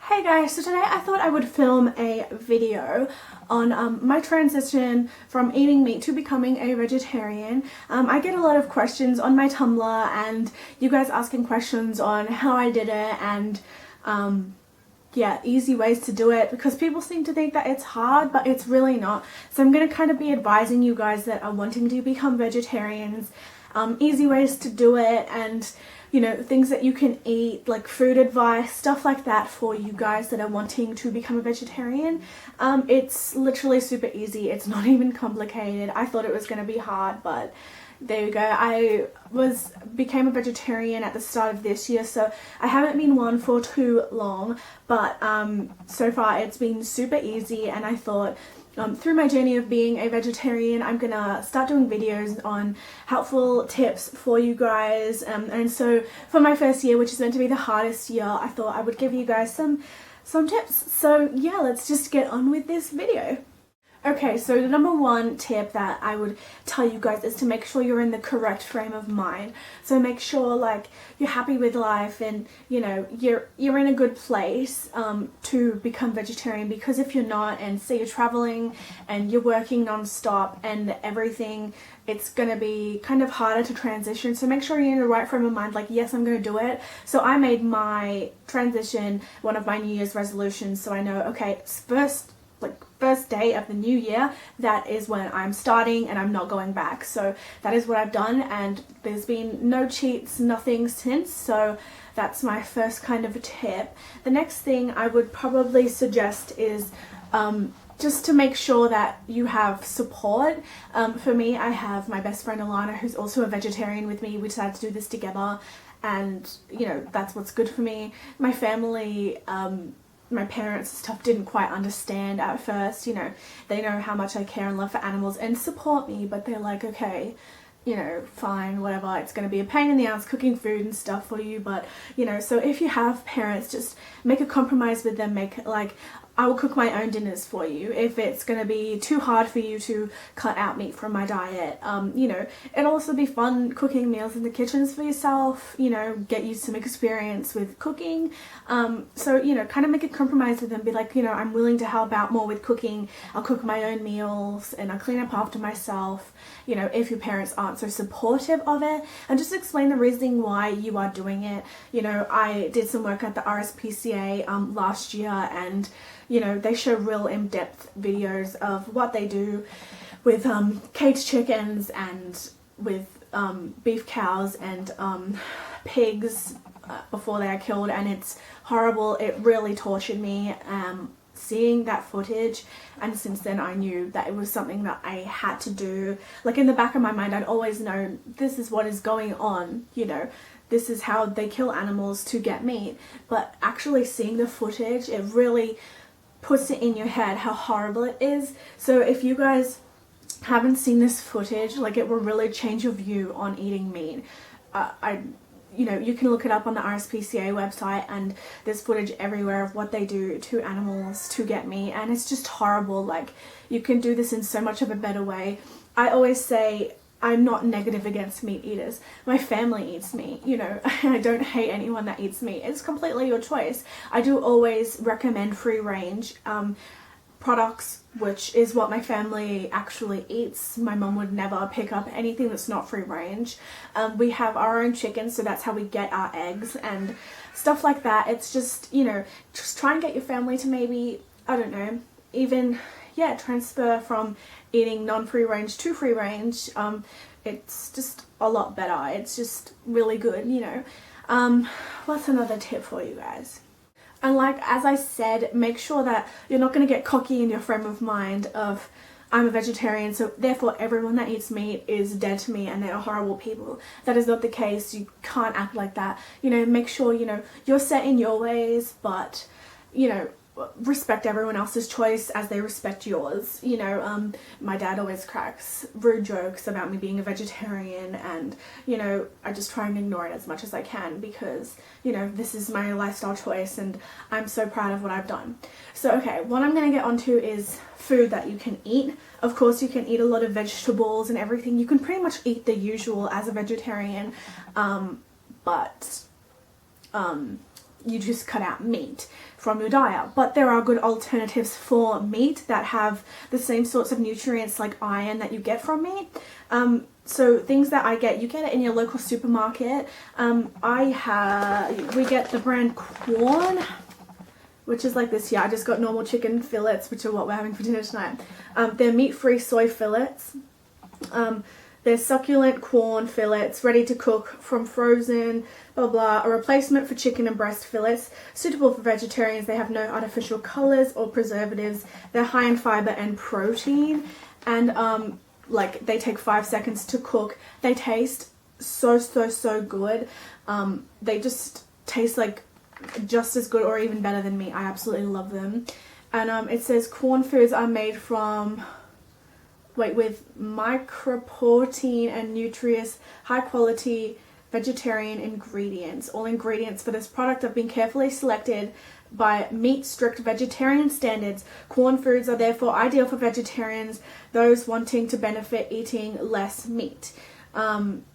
Hey guys, so today I thought I would film a video on my transition from eating meat to becoming a vegetarian. I get a lot of questions on my Tumblr and you guys asking questions on how I did it and yeah, easy ways to do it, because people seem to think that it's hard, but it's really not. So I'm going to kind of be advising you guys that are wanting to become vegetarians, easy ways to do it, and you know, things that you can eat, like food advice, stuff like that for you guys that are wanting to become a vegetarian. It's literally super easy. It's not even complicated. I thought it was going to be hard, but there you go. I became a vegetarian at the start of this year, so I haven't been one for too long, but so far it's been super easy, and I thought through my journey of being a vegetarian, I'm gonna start doing videos on helpful tips for you guys, and so for my first year, which is meant to be the hardest year, I thought I would give you guys some tips. So yeah, let's just get on with this video. Okay, so the number one tip that I would tell you guys is to make sure you're in the correct frame of mind. So make sure like you're happy with life and you know you're in a good place to become vegetarian, because if you're not, and say you're traveling and you're working non-stop and everything, it's gonna be kind of harder to transition. So make sure you're in the right frame of mind, like, yes, I'm gonna do it. So I made my transition one of my New Year's resolutions, so I know, okay, first day of the new year, that is when I'm starting and I'm not going back. So that is what I've done, and there's been no cheats, nothing since. So that's my first kind of tip. The next thing I would probably suggest is just to make sure that you have support. For me, I have my best friend Alana, who's also a vegetarian with me. We decided to do this together, and you know, that's what's good for me. My family, my parents and stuff didn't quite understand at first. You know, they know how much I care and love for animals and support me, but they're like, okay, you know, fine, whatever, it's going to be a pain in the ass cooking food and stuff for you, but you know, so if you have parents, just make a compromise with them. Make like, I will cook my own dinners for you if it's going to be too hard for you to cut out meat from my diet. You know, it'll also be fun cooking meals in the kitchens for yourself, you know, get you some experience with cooking. So, you know, kind of make a compromise with them, be like, you know, I'm willing to help out more with cooking. I'll cook my own meals and I'll clean up after myself, you know, if your parents aren't so supportive of it, and just explain the reasoning why you are doing it. You know, I did some work at the RSPCA last year, and you know, they show real in-depth videos of what they do with caged chickens and with beef cows and pigs before they are killed, and it's horrible. It really tortured me seeing that footage, and since then I knew that it was something that I had to do. Like, in the back of my mind, I'd always known this is what is going on, you know, this is how they kill animals to get meat, but actually seeing the footage, it really puts it in your head how horrible it is. So if you guys haven't seen this footage, like, it will really change your view on eating meat. You know, you can look it up on the RSPCA website, and there's footage everywhere of what they do to animals to get meat, and it's just horrible. Like, you can do this in so much of a better way. I always say I'm not negative against meat eaters. My family eats meat, you know, and I don't hate anyone that eats meat. It's completely your choice. I do always recommend free range products, which is what my family actually eats. My mum would never pick up anything that's not free range. We have our own chickens, so that's how we get our eggs and stuff like that. It's just, you know, just try and get your family to maybe, I don't know, even, yeah, transfer from eating non-free range to free range. It's just a lot better. It's just really good, you know. What's another tip for you guys? And like, as I said, make sure that you're not going to get cocky in your frame of mind of, I'm a vegetarian, so therefore everyone that eats meat is dead to me and they are horrible people. That is not the case. You can't act like that. You know, make sure, you know, you're set in your ways, but, you know, respect everyone else's choice as they respect yours. You know, my dad always cracks rude jokes about me being a vegetarian, and you know, I just try and ignore it as much as I can, because you know, this is my lifestyle choice and I'm so proud of what I've done. So okay, what I'm going to get onto is food that you can eat. Of course, you can eat a lot of vegetables and everything. You can pretty much eat the usual as a vegetarian, but you just cut out meat from your diet. But there are good alternatives for meat that have the same sorts of nutrients like iron that you get from meat. So things that I get, you get it in your local supermarket. We get the brand Quorn, which is like this. Yeah, I just got normal chicken fillets, which are what we're having for dinner tonight. They're meat-free soy fillets. They're succulent Quorn fillets, ready to cook from frozen, blah blah, a replacement for chicken and breast fillets, suitable for vegetarians. They have no artificial colors or preservatives. They're high in fiber and protein, and like they take 5 seconds to cook. They taste so good. They just taste like just as good or even better than meat. I absolutely love them. And it says Quorn foods are made from with microprotein and nutritious, high quality vegetarian ingredients. All ingredients for this product have been carefully selected by meat strict vegetarian standards. Quorn foods are therefore ideal for vegetarians, those wanting to benefit eating less meat.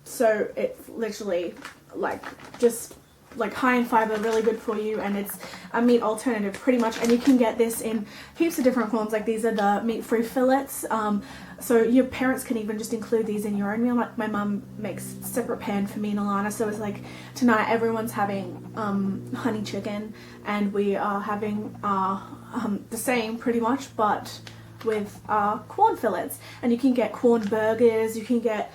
So it's literally like just like high in fiber, really good for you, and it's a meat alternative pretty much. And you can get this in heaps of different forms. Like these are the meat-free fillets. So your parents can even just include these in your own meal. Like my mum makes a separate pan for me and Alana, so it's like tonight everyone's having honey chicken, and we are having the same pretty much, but with Quorn fillets. And you can get Quorn burgers, you can get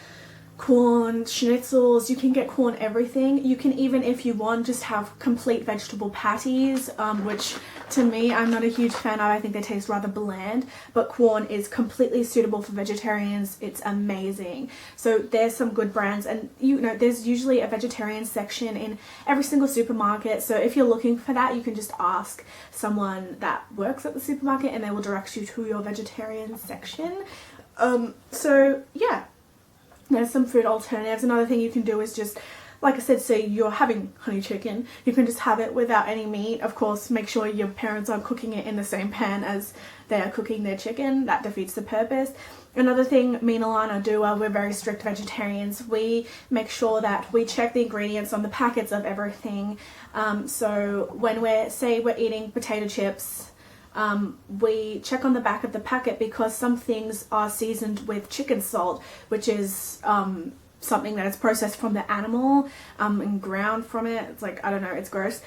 Quorn schnitzels, you can get Quorn everything. You can even, if you want, just have complete vegetable patties, which to me, I'm not a huge fan of. I think they taste rather bland, but Quorn is completely suitable for vegetarians. It's amazing. So there's some good brands, and you know, there's usually a vegetarian section in every single supermarket. So if you're looking for that, you can just ask someone that works at the supermarket and they will direct you to your vegetarian section. So yeah. There's some food alternatives. Another thing you can do is just, like I said, say you're having honey chicken, you can just have it without any meat. Of course, make sure your parents aren't cooking it in the same pan as they are cooking their chicken. That defeats the purpose. Another thing me and Alana do, we're very strict vegetarians. We make sure that we check the ingredients on the packets of everything. So when we're eating potato chips, we check on the back of the packet, because some things are seasoned with chicken salt, which is something that is processed from the animal and ground from it. It's like, I don't know, it's gross.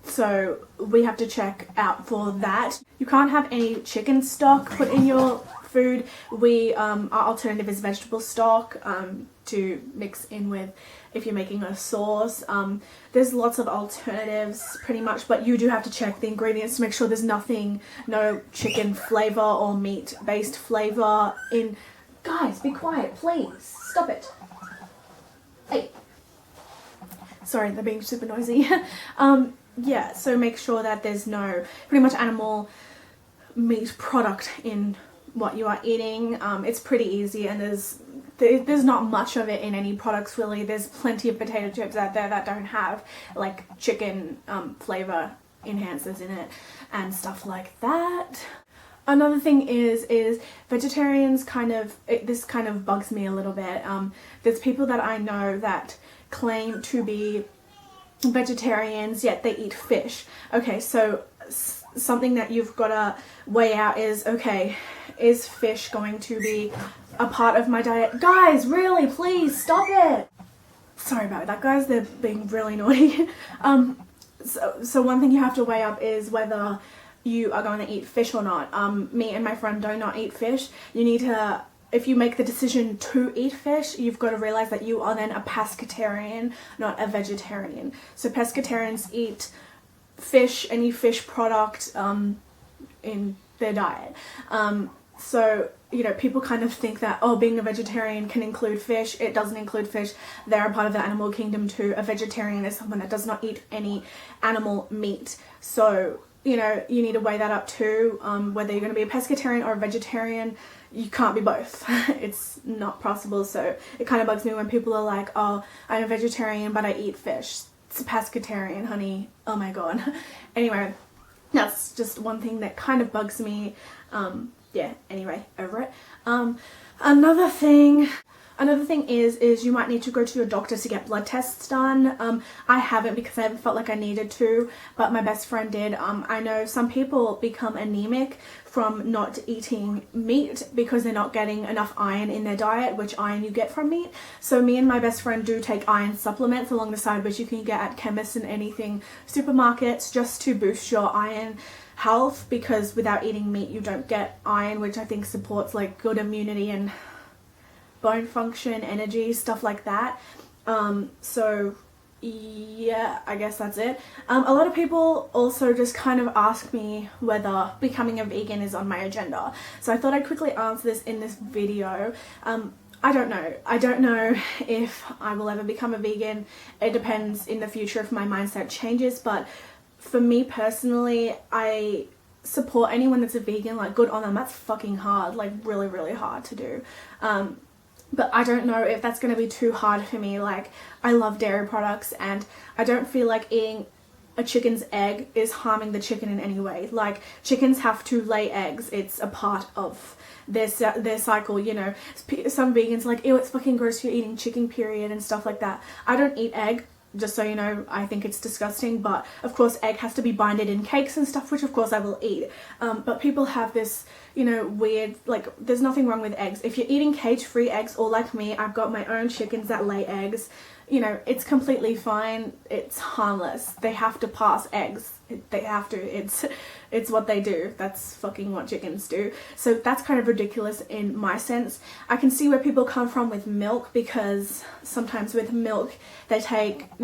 So we have to check out for that. You can't have any chicken stock put in your food. Our alternative is vegetable stock to mix in with if you're making a sauce. There's lots of alternatives pretty much, but you do have to check the ingredients to make sure there's no chicken flavor or meat based flavor in. Guys, be quiet, please. Stop it. Hey. Sorry, they're being super noisy. Yeah, so make sure that there's no pretty much animal meat product in what you are eating. It's pretty easy, and there's not much of it in any products really. There's plenty of potato chips out there that don't have like chicken flavor enhancers in it and stuff like that. Another thing is vegetarians this kind of bugs me a little bit. There's people that I know that claim to be vegetarians, yet they eat fish. Okay, so something that you've got to weigh out is, okay, is fish going to be a part of my diet? Guys, really, please stop it. Sorry about that, guys. They're being really naughty. So one thing you have to weigh up is whether you are going to eat fish or not. Me and my friend do not eat fish. You need to, if you make the decision to eat fish, you've got to realize that you are then a pescatarian, not a vegetarian. So pescatarians eat fish, any fish product in their diet. So, you know, people kind of think that, oh, being a vegetarian can include fish. It doesn't include fish. They're a part of the animal kingdom too. A vegetarian is someone that does not eat any animal meat. So, you know, you need to weigh that up too. Whether you're going to be a pescatarian or a vegetarian, you can't be both. It's not possible. So it kind of bugs me when people are like, oh, I'm a vegetarian, but I eat fish. It's a pescatarian, honey. Oh my god. Anyway, that's just one thing that kind of bugs me. Yeah, anyway, over it. Another thing, Another thing is you might need to go to your doctor to get blood tests done. I haven't because I haven't felt like I needed to, but my best friend did. I know some people become anemic from not eating meat because they're not getting enough iron in their diet, which iron you get from meat. So me and my best friend do take iron supplements along the side, which you can get at chemists and anything supermarkets, just to boost your iron health, because without eating meat you don't get iron, which I think supports like good immunity and bone function, energy, stuff like that. So yeah, I guess that's it. A lot of people also just kind of ask me whether becoming a vegan is on my agenda, so I thought I'd quickly answer this in this video. I don't know if I will ever become a vegan. It depends in the future if my mindset changes, but for me personally, I support anyone that's a vegan. Like, good on them. That's fucking hard, like really, really hard to do. But I don't know if that's going to be too hard for me. Like, I love dairy products and I don't feel like eating a chicken's egg is harming the chicken in any way. Like, chickens have to lay eggs. It's a part of their cycle, you know. Some vegans are like, ew, it's fucking gross, you're eating chicken, period, and stuff like that. I don't eat egg. Just so you know, I think it's disgusting, but of course egg has to be binded in cakes and stuff, which of course I will eat. But people have this, you know, weird, like, there's nothing wrong with eggs. If you're eating cage-free eggs, or like me, I've got my own chickens that lay eggs, you know, it's completely fine. It's harmless. They have to pass eggs. They have to. It's what they do. That's fucking what chickens do. So that's kind of ridiculous in my sense. I can see where people come from with milk, because sometimes with milk they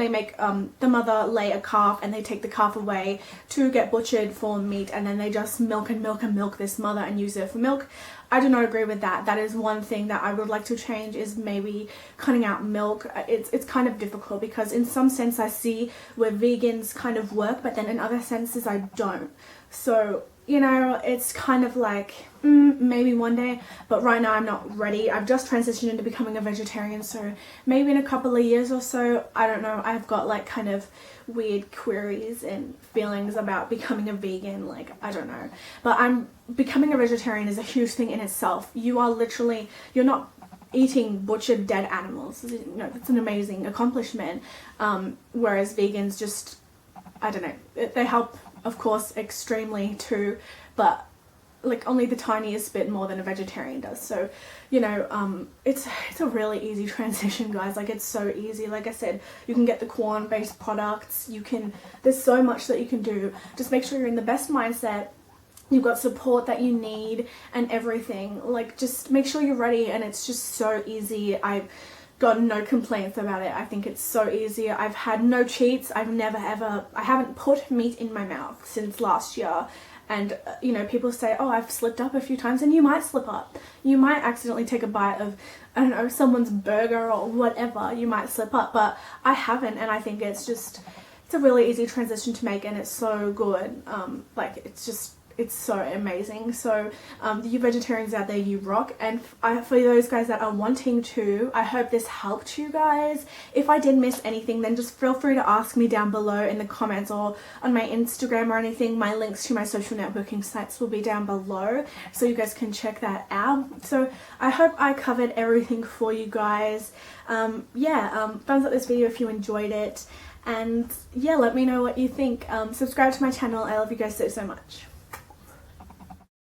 make the mother lay a calf and they take the calf away to get butchered for meat, and then they just milk and milk and milk this mother and use her for milk. I do not agree with that. That is one thing that I would like to change, is maybe cutting out milk. It's kind of difficult, because in some sense I see where vegans kind of work, but then in other senses I don't. So, you know, it's kind of like, maybe one day, but right now I'm not ready. I've just transitioned into becoming a vegetarian, so maybe in a couple of years or so, I don't know. I've got like kind of weird queries and feelings about becoming a vegan, like, I don't know. But becoming a vegetarian is a huge thing in itself. You are literally, you're not eating butchered dead animals. You know, that's an amazing accomplishment. Whereas vegans just, I don't know, they help, of course, extremely too, but like only the tiniest bit more than a vegetarian does. So, you know, it's a really easy transition, guys. Like, it's so easy. Like I said, you can get the corn-based products. There's so much that you can do. Just make sure you're in the best mindset. You've got support that you need and everything. Like, just make sure you're ready, and it's just so easy. I've got no complaints about it. I think it's so easy. I've had no cheats. I haven't put meat in my mouth since last year. And, you know, people say, oh, I've slipped up a few times, and you might slip up. You might accidentally take a bite of, I don't know, someone's burger or whatever. You might slip up, but I haven't, and I think it's a really easy transition to make, and it's so good. Like, it's so amazing. So you vegetarians out there, you rock. And for those guys that are wanting to, I hope this helped you guys. If I did miss anything, then just feel free to ask me down below in the comments or on my Instagram or anything. My links to my social networking sites will be down below, so you guys can check that out. So I hope I covered everything for you guys. Thumbs up this video if you enjoyed it, and yeah, let me know what you think. Subscribe to my channel. I love you guys so much.